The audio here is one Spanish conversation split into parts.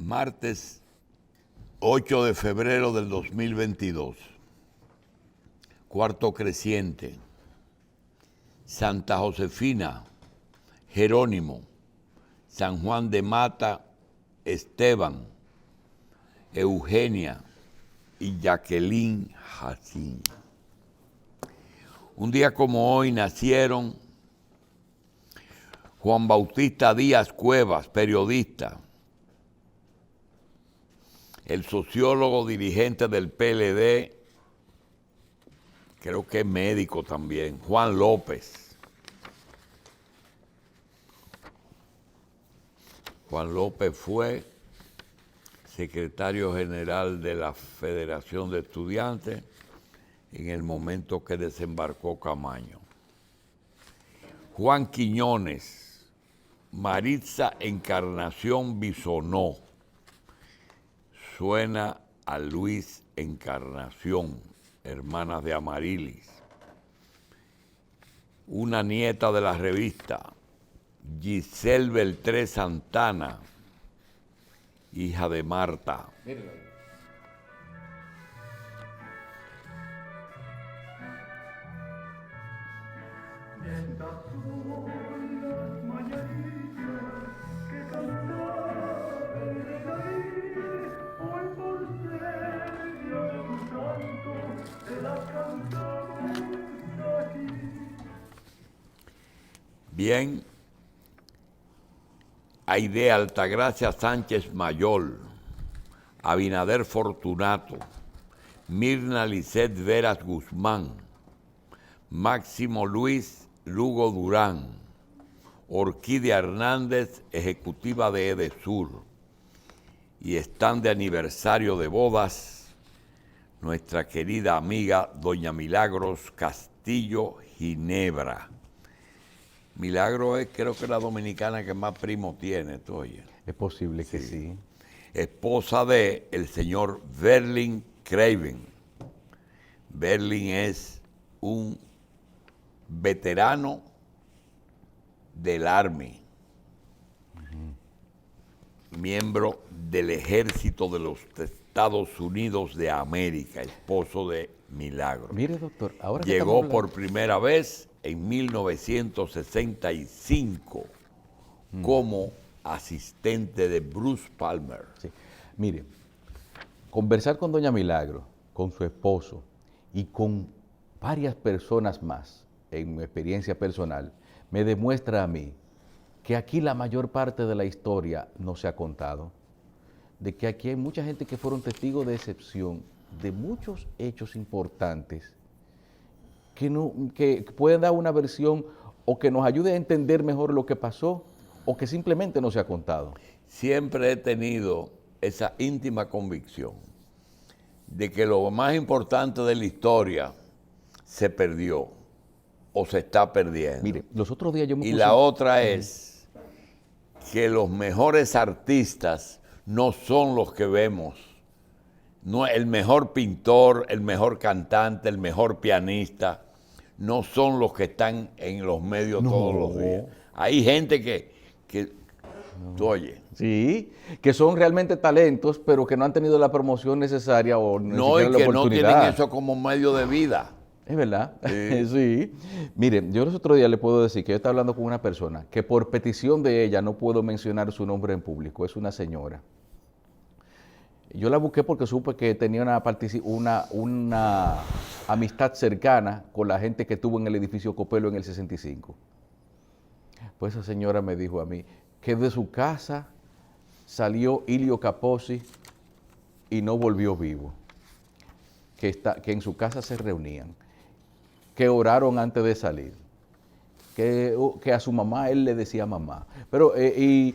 Martes 8 de febrero del 2022. Cuarto creciente. Santa Josefina, Jerónimo, San Juan de Mata, Esteban, Eugenia y Jacqueline Jacín. Un día como hoy nacieron Juan Bautista Díaz Cuevas, periodista, el sociólogo dirigente del PLD, creo que es médico también, Juan López. Juan López fue secretario general de la Federación de Estudiantes en el momento que desembarcó Camaño. Juan Quiñones, Maritza Encarnación Bisonó, suena a Luis Encarnación, hermanas de Amarilis. Una nieta de la revista, Giselle Beltré Santana, hija de Marta. Bien, Aide Altagracia Sánchez Mayol, Abinader Fortunato, Mirna Lisset Veras Guzmán, Máximo Luis Lugo Durán, Orquídea Hernández, ejecutiva de Edesur, y están de aniversario de bodas nuestra querida amiga doña Milagros Castillo Ginebra. Milagro es, creo que la dominicana que más primo tiene, ¿tú oyes? Es posible que sí. Esposa de el señor Berlin Craven. Berlin es un veterano del Army, miembro del Ejército de los Estados Unidos de América, esposo de Milagro. Mire, doctor, ahora que llegó por primera vez en 1965 como asistente de Bruce Palmer. Sí. Mire, conversar con doña Milagro, con su esposo y con varias personas más, en mi experiencia personal, me demuestra a mí que aquí la mayor parte de la historia no se ha contado, de que aquí hay mucha gente que fueron testigos de excepción de muchos hechos importantes que pueden dar una versión o que nos ayude a entender mejor lo que pasó o que simplemente no se ha contado. Siempre he tenido esa íntima convicción de que lo más importante de la historia se perdió o se está perdiendo. Mire, los otros días yo me Y puse... la otra es que los mejores artistas no son los que vemos. No, el mejor pintor, el mejor cantante, el mejor pianista, no son los que están en los medios todos los días. Hay gente que tú oyes. Sí, que son realmente talentos, pero que no han tenido la promoción necesaria o no, y la que oportunidad. No tienen eso como medio de vida. Es verdad, Sí. sí. Miren, yo los otros días le puedo decir que yo estaba hablando con una persona que por petición de ella no puedo mencionar su nombre en público, es una señora. Yo la busqué porque supe que tenía una amistad cercana con la gente que estuvo en el edificio Copelo en el 65. Pues esa señora me dijo a mí que de su casa salió Ilio Capozzi y no volvió vivo, que en su casa se reunían, que oraron antes de salir, que a su mamá él le decía mamá, pero y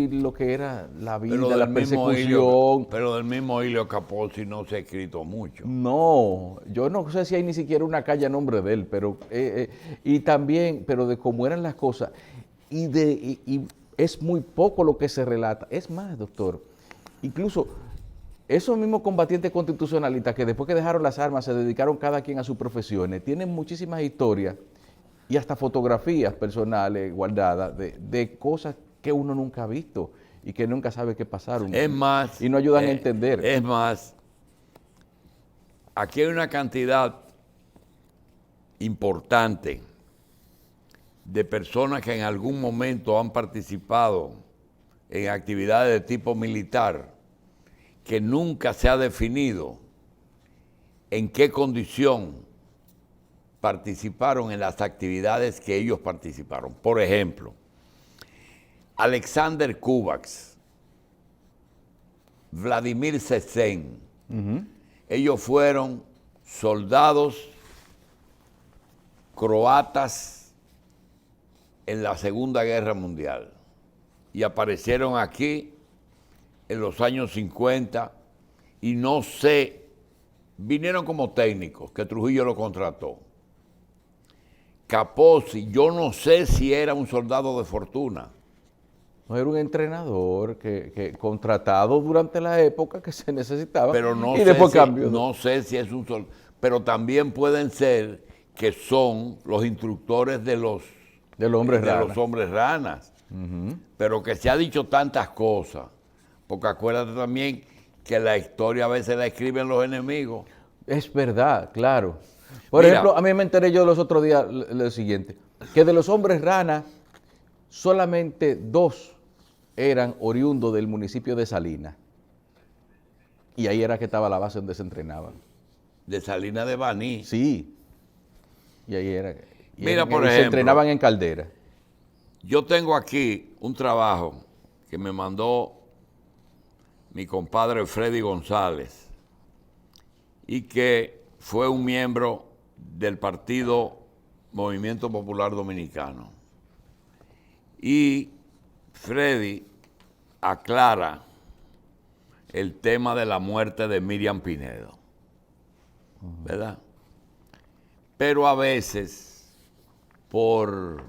lo que era la vida, la persecución. Pero del mismo Ilio Capozzi no se ha escrito mucho. No, yo no sé si hay ni siquiera una calle a nombre de él, pero y también, pero de cómo eran las cosas, y es muy poco lo que se relata. Es más, doctor, incluso esos mismos combatientes constitucionalistas que después que dejaron las armas se dedicaron cada quien a sus profesiones, tienen muchísimas historias y hasta fotografías personales guardadas de cosas que uno nunca ha visto y que nunca sabe qué pasaron. Es más, y no ayudan a entender. Es más, aquí hay una cantidad importante de personas que en algún momento han participado en actividades de tipo militar, que nunca se ha definido en qué condición participaron en las actividades que ellos participaron. Por ejemplo, Alexander Kovacs, Vladimir Sesen, ellos fueron soldados croatas en la Segunda Guerra Mundial y aparecieron aquí en los años 50 y no sé, vinieron como técnicos, que Trujillo lo contrató. Capozzi, yo no sé si era un soldado de fortuna. No era un entrenador que contratado durante la época que se necesitaba, Pero no y sé después si, cambió. no sé si es un soldado. Pero también pueden ser que son los instructores de los hombres ranas. Pero que se ha dicho tantas cosas, porque acuérdate también que la historia a veces la escriben los enemigos. Es verdad, claro. Por Mira, ejemplo, a mí me enteré yo los otros días lo siguiente, que de los hombres rana, solamente 2 eran oriundos del municipio de Salinas. Y ahí era que estaba la base donde se entrenaban. De Salinas de Baní. Sí. Y ahí era. Mira, por se ejemplo, entrenaban en Caldera. yo tengo aquí un trabajo que me mandó mi compadre Freddy González y que fue un miembro del partido Movimiento Popular Dominicano. Y Freddy aclara el tema de la muerte de Miriam Pinedo, ¿verdad? Pero a veces, por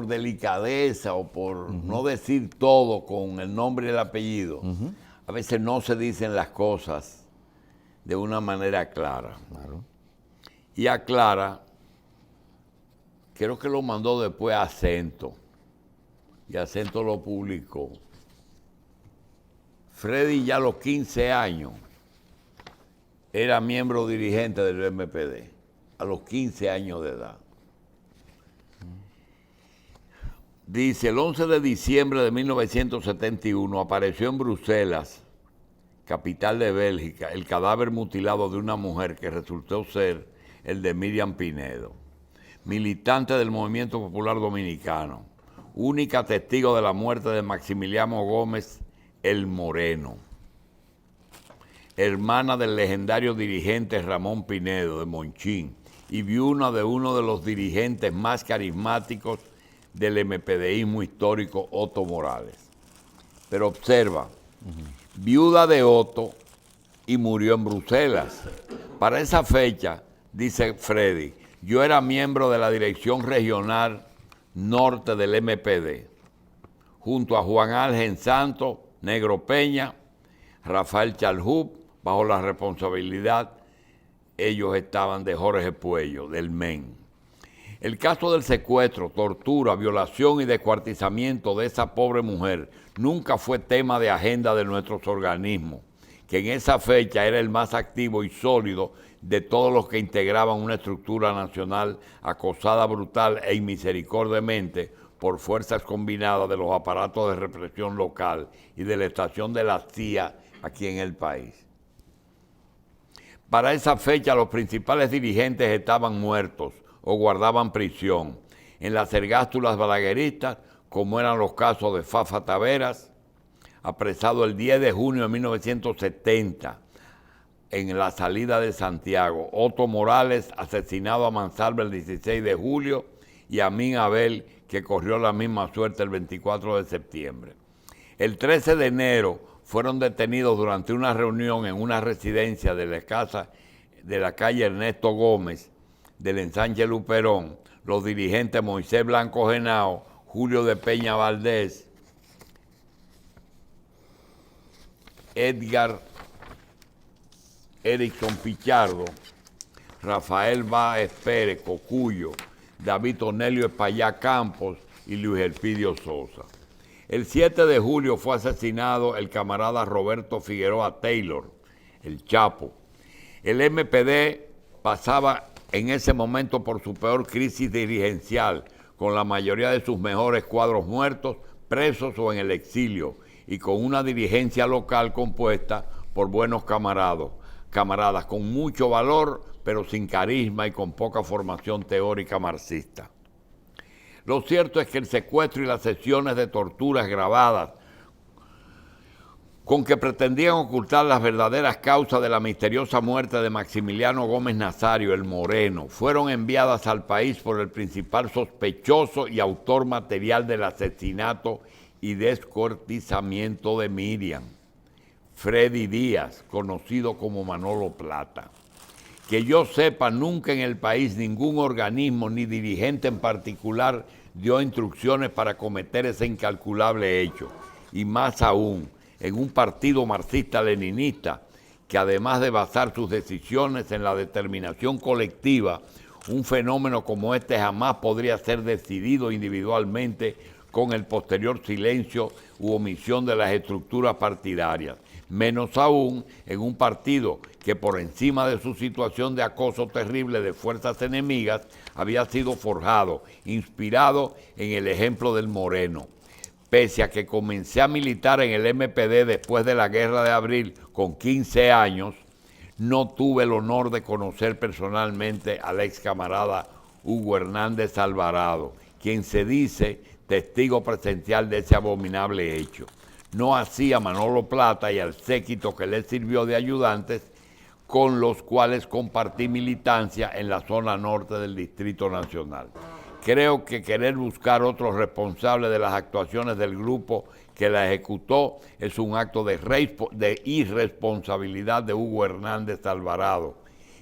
delicadeza o por no decir todo con el nombre y el apellido, a veces no se dicen las cosas de una manera clara. Claro. Y aclara, creo que lo mandó después a Acento, y Acento lo publicó. Freddy ya a los 15 años era miembro dirigente del MPD, a los 15 años de edad. Dice, el 11 de diciembre de 1971 apareció en Bruselas, capital de Bélgica, el cadáver mutilado de una mujer que resultó ser el de Miriam Pinedo, militante del Movimiento Popular Dominicano, única testigo de la muerte de Maximiliano Gómez el Moreno, hermana del legendario dirigente Ramón Pinedo de Monchín y viuda de uno de los dirigentes más carismáticos del MPDismo histórico, Otto Morales. Pero observa, viuda de Otto y murió en Bruselas. Para esa fecha, dice Freddy, yo era miembro de la dirección regional norte del MPD, junto a Juan Ángel Santos, Negro Peña, Rafael Chalhub, bajo la responsabilidad, ellos estaban de Jorge Puello, del MEN. El caso del secuestro, tortura, violación y descuartizamiento de esa pobre mujer nunca fue tema de agenda de nuestros organismos, que en esa fecha era el más activo y sólido de todos los que integraban una estructura nacional acosada brutal e inmisericordiamente por fuerzas combinadas de los aparatos de represión local y de la estación de la CIA aquí en el país. Para esa fecha los principales dirigentes estaban muertos o guardaban prisión en las ergástulas balagueristas, como eran los casos de Fafa Taveras, apresado el 10 de junio de 1970 en la salida de Santiago, Otto Morales, asesinado a mansalva el 16 de julio, y Amin Abel, que corrió la misma suerte el 24 de septiembre. El 13 de enero fueron detenidos durante una reunión en una residencia de la casa de la calle Ernesto Gómez del ensanche Luperón, los dirigentes Moisés Blanco Genao, Julio de Peña Valdés, Edgar Erickson Pichardo, Rafael Báez Pérez Cocuyo, David Onelio Espallá Campos y Luis Elpidio Sosa. El 7 de julio fue asesinado el camarada Roberto Figueroa Taylor, el Chapo. El MPD pasaba en ese momento por su peor crisis dirigencial, con la mayoría de sus mejores cuadros muertos, presos o en el exilio, y con una dirigencia local compuesta por buenos camaradas con mucho valor, pero sin carisma y con poca formación teórica marxista. Lo cierto es que el secuestro y las sesiones de torturas grabadas con que pretendían ocultar las verdaderas causas de la misteriosa muerte de Maximiliano Gómez Nazario, el Moreno, fueron enviadas al país por el principal sospechoso y autor material del asesinato y descuartizamiento de Miriam, Freddy Díaz, conocido como Manolo Plata. Que yo sepa, nunca en el país ningún organismo ni dirigente en particular dio instrucciones para cometer ese incalculable hecho, y más aún en un partido marxista-leninista que además de basar sus decisiones en la determinación colectiva, un fenómeno como este jamás podría ser decidido individualmente con el posterior silencio u omisión de las estructuras partidarias, menos aún en un partido que por encima de su situación de acoso terrible de fuerzas enemigas había sido forjado, inspirado en el ejemplo del Moreno. Pese a que comencé a militar en el MPD después de la Guerra de Abril con 15 años, no tuve el honor de conocer personalmente al ex camarada Hugo Hernández Alvarado, quien se dice testigo presencial de ese abominable hecho. No así a Manolo Plata y al séquito que le sirvió de ayudantes, con los cuales compartí militancia en la zona norte del Distrito Nacional. Creo que querer buscar otros responsables de las actuaciones del grupo que la ejecutó es un acto de irresponsabilidad de Hugo Hernández Alvarado.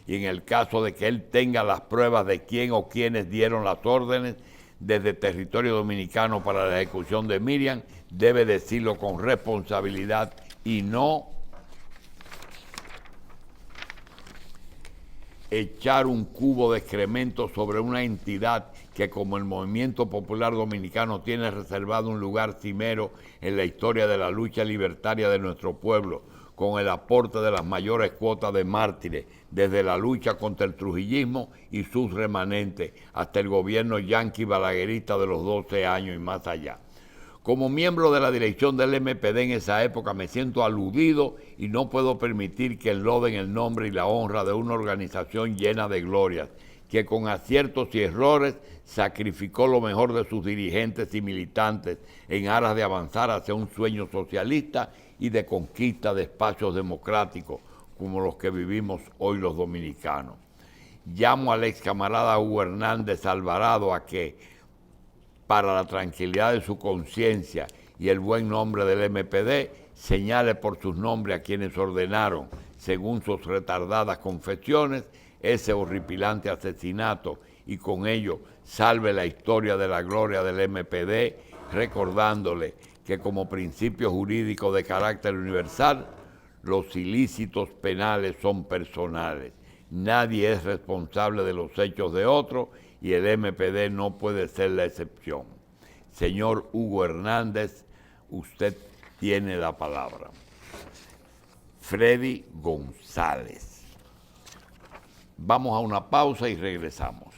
Y en el caso de que él tenga las pruebas de quién o quiénes dieron las órdenes desde territorio dominicano para la ejecución de Miriam, debe decirlo con responsabilidad y no echar un cubo de excremento sobre una entidad que, como el movimiento popular dominicano, tiene reservado un lugar cimero en la historia de la lucha libertaria de nuestro pueblo, con el aporte de las mayores cuotas de mártires, desde la lucha contra el trujillismo y sus remanentes, hasta el gobierno yanqui balaguerista de los 12 años y más allá. Como miembro de la dirección del MPD en esa época me siento aludido y no puedo permitir que enloden el nombre y la honra de una organización llena de glorias, que con aciertos y errores sacrificó lo mejor de sus dirigentes y militantes en aras de avanzar hacia un sueño socialista y de conquista de espacios democráticos como los que vivimos hoy los dominicanos. Llamo al ex camarada Hugo Hernández Alvarado a que, para la tranquilidad de su conciencia y el buen nombre del MPD, señale por sus nombres a quienes ordenaron, según sus retardadas confesiones, ese horripilante asesinato, y con ello salve la historia de la gloria del MPD, recordándole que como principio jurídico de carácter universal, los ilícitos penales son personales. Nadie es responsable de los hechos de otro y el MPD no puede ser la excepción. Señor Hugo Hernández, usted tiene la palabra. Freddy González. Vamos a una pausa y regresamos.